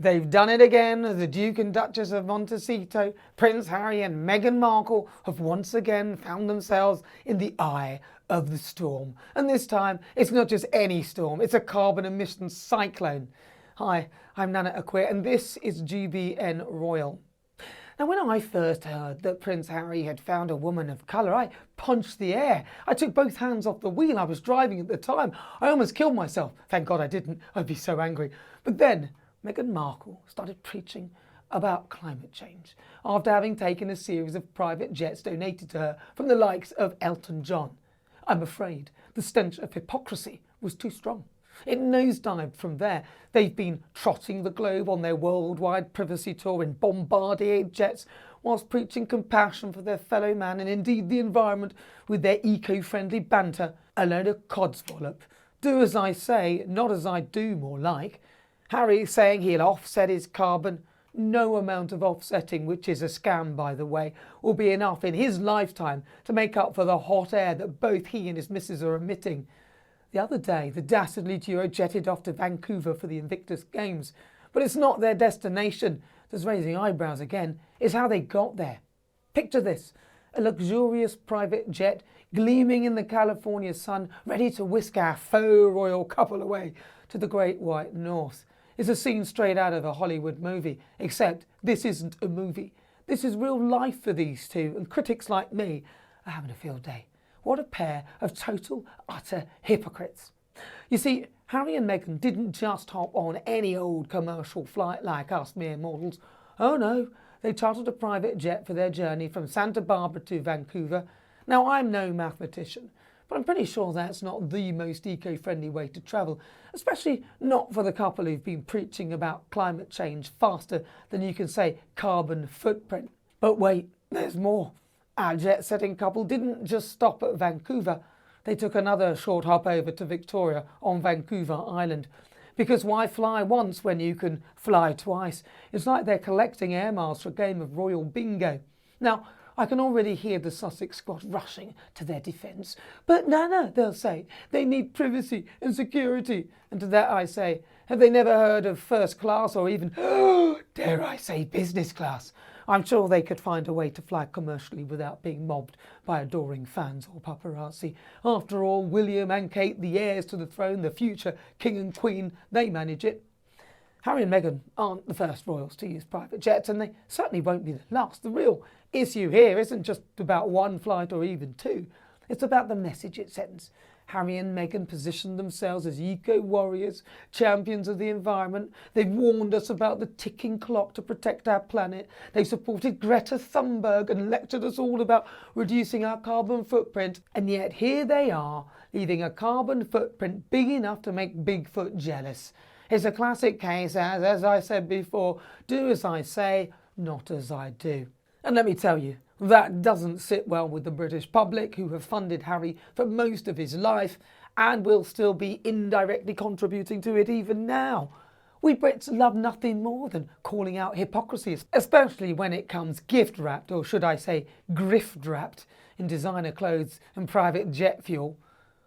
They've done it again. The Duke and Duchess of Montecito, Prince Harry and Meghan Markle have once again found themselves in the eye of the storm. And this time, it's not just any storm, it's a carbon emissions cyclone. Hi, I'm Nana Akua and this is GBN Royal. Now, when I first heard that Prince Harry had found a woman of colour, I punched the air. I took both hands off the wheel. I was driving at the time. I almost killed myself. Thank God I didn't. I'd be so angry. But then Meghan Markle started preaching about climate change after having taken a series of private jets donated to her from the likes of Elton John. I'm afraid the stench of hypocrisy was too strong. It nosedived from there. They've been trotting the globe on their worldwide privacy tour in Bombardier jets whilst preaching compassion for their fellow man and indeed the environment with their eco-friendly banter. A load of codswallop. Do as I say, not as I do, more like. Harry saying he'll offset his carbon. No amount of offsetting, which is a scam by the way, will be enough in his lifetime to make up for the hot air that both he and his missus are emitting. The other day, the dastardly duo jetted off to Vancouver for the Invictus Games. But it's not their destination that's raising eyebrows again, it's how they got there. Picture this, a luxurious private jet gleaming in the California sun, ready to whisk our faux royal couple away to the great white north. It's a scene straight out of a Hollywood movie, except this isn't a movie. This is real life for these two, and critics like me are having a field day. What a pair of total, utter hypocrites. You see, Harry and Meghan didn't just hop on any old commercial flight like us mere mortals. Oh no, they chartered a private jet for their journey from Santa Barbara to Vancouver. Now, I'm no mathematician, but I'm pretty sure that's not the most eco-friendly way to travel, especially not for the couple who've been preaching about climate change faster than you can say carbon footprint. But wait, there's more. Our jet-setting couple didn't just stop at Vancouver. They took another short hop over to Victoria on Vancouver Island. Because why fly once when you can fly twice? It's like they're collecting air miles for a game of royal bingo. Now, I can already hear the Sussex squad rushing to their defence. But Nana, they'll say, they need privacy and security. And to that I say, have they never heard of first class or even, dare I say, business class? I'm sure they could find a way to fly commercially without being mobbed by adoring fans or paparazzi. After all, William and Kate, the heirs to the throne, the future king and queen, they manage it. Harry and Meghan aren't the first royals to use private jets, and they certainly won't be the last. The real issue here isn't just about one flight or even two. It's about the message it sends. Harry and Meghan positioned themselves as eco-warriors, champions of the environment. They've warned us about the ticking clock to protect our planet. They supported Greta Thunberg and lectured us all about reducing our carbon footprint. And yet here they are, leaving a carbon footprint big enough to make Bigfoot jealous. It's a classic case as I said before, do as I say, not as I do. And let me tell you, that doesn't sit well with the British public, who have funded Harry for most of his life and will still be indirectly contributing to it even now. We Brits love nothing more than calling out hypocrisy, especially when it comes gift-wrapped, or should I say grift-wrapped, in designer clothes and private jet fuel.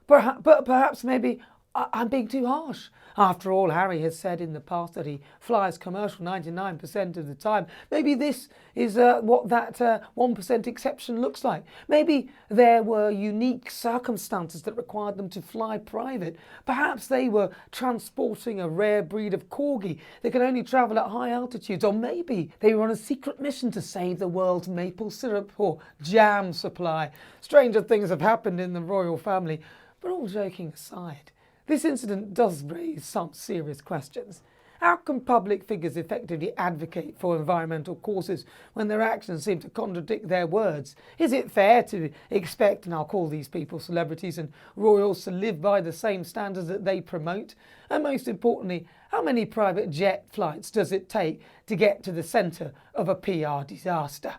But perhaps maybe I'm being too harsh. After all, Harry has said in the past that he flies commercial 99% of the time. Maybe this is what that 1% exception looks like. Maybe there were unique circumstances that required them to fly private. Perhaps they were transporting a rare breed of corgi that can only travel at high altitudes. Or maybe they were on a secret mission to save the world's maple syrup or jam supply. Stranger things have happened in the royal family. But all joking aside, this incident does raise some serious questions. How can public figures effectively advocate for environmental causes when their actions seem to contradict their words? Is it fair to expect, and I'll call these people celebrities and royals, to live by the same standards that they promote? And most importantly, how many private jet flights does it take to get to the centre of a PR disaster?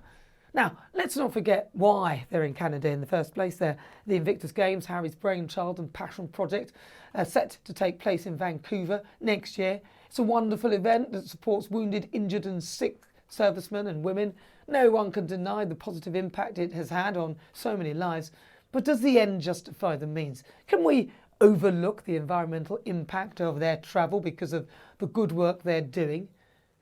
Now, let's not forget why they're in Canada in the first place. They're the Invictus Games, Harry's brainchild and passion project, set to take place in Vancouver next year. It's a wonderful event that supports wounded, injured and sick servicemen and women. No one can deny the positive impact it has had on so many lives. But does the end justify the means? Can we overlook the environmental impact of their travel because of the good work they're doing?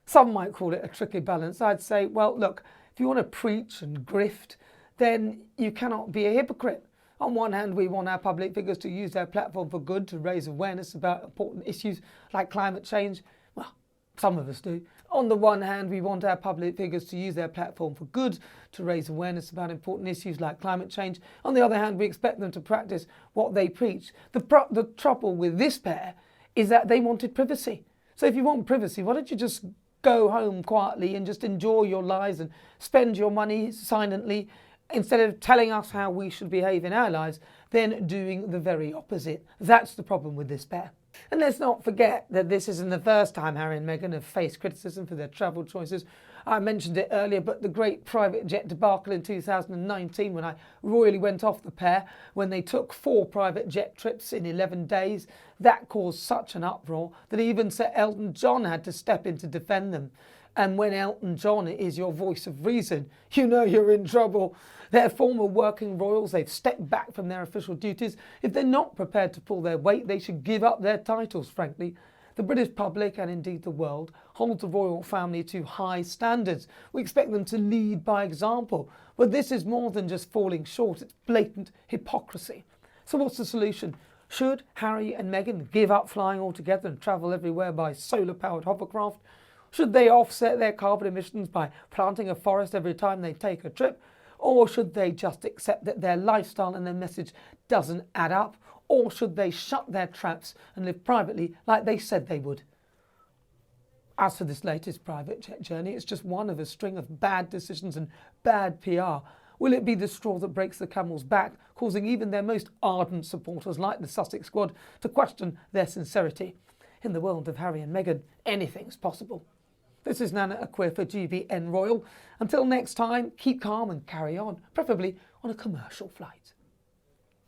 Some might call it a tricky balance. I'd say, well, look, if you want to preach and grift, then you cannot be a hypocrite. On one hand, we want our public figures to use their platform for good, to raise awareness about important issues like climate change. Well, some of us do. On the one hand, we want our public figures to use their platform for good, to raise awareness about important issues like climate change. On the other hand, we expect them to practice what they preach. The trouble with this pair is that they wanted privacy. So if you want privacy, why don't you just go home quietly and just enjoy your lives and spend your money silently, instead of telling us how we should behave in our lives, then doing the very opposite. That's the problem with this pair. And let's not forget that this isn't the first time Harry and Meghan have faced criticism for their travel choices. I mentioned it earlier, but the great private jet debacle in 2019, when I royally went off the pair, when they took 4 private jet trips in 11 days, that caused such an uproar that even Sir Elton John had to step in to defend them. And when Elton John is your voice of reason, you know you're in trouble. They're former working royals. They've stepped back from their official duties. If they're not prepared to pull their weight, they should give up their titles, frankly. The British public, and indeed the world, hold the royal family to high standards. We expect them to lead by example. But this is more than just falling short. It's blatant hypocrisy. So what's the solution? Should Harry and Meghan give up flying altogether and travel everywhere by solar-powered hovercraft? Should they offset their carbon emissions by planting a forest every time they take a trip? Or should they just accept that their lifestyle and their message doesn't add up? Or should they shut their traps and live privately like they said they would? As for this latest private jet journey, it's just one of a string of bad decisions and bad PR. Will it be the straw that breaks the camel's back, causing even their most ardent supporters like the Sussex squad to question their sincerity? In the world of Harry and Meghan, anything's possible. This is Nana Akua for GBN Royal. Until next time, keep calm and carry on, preferably on a commercial flight.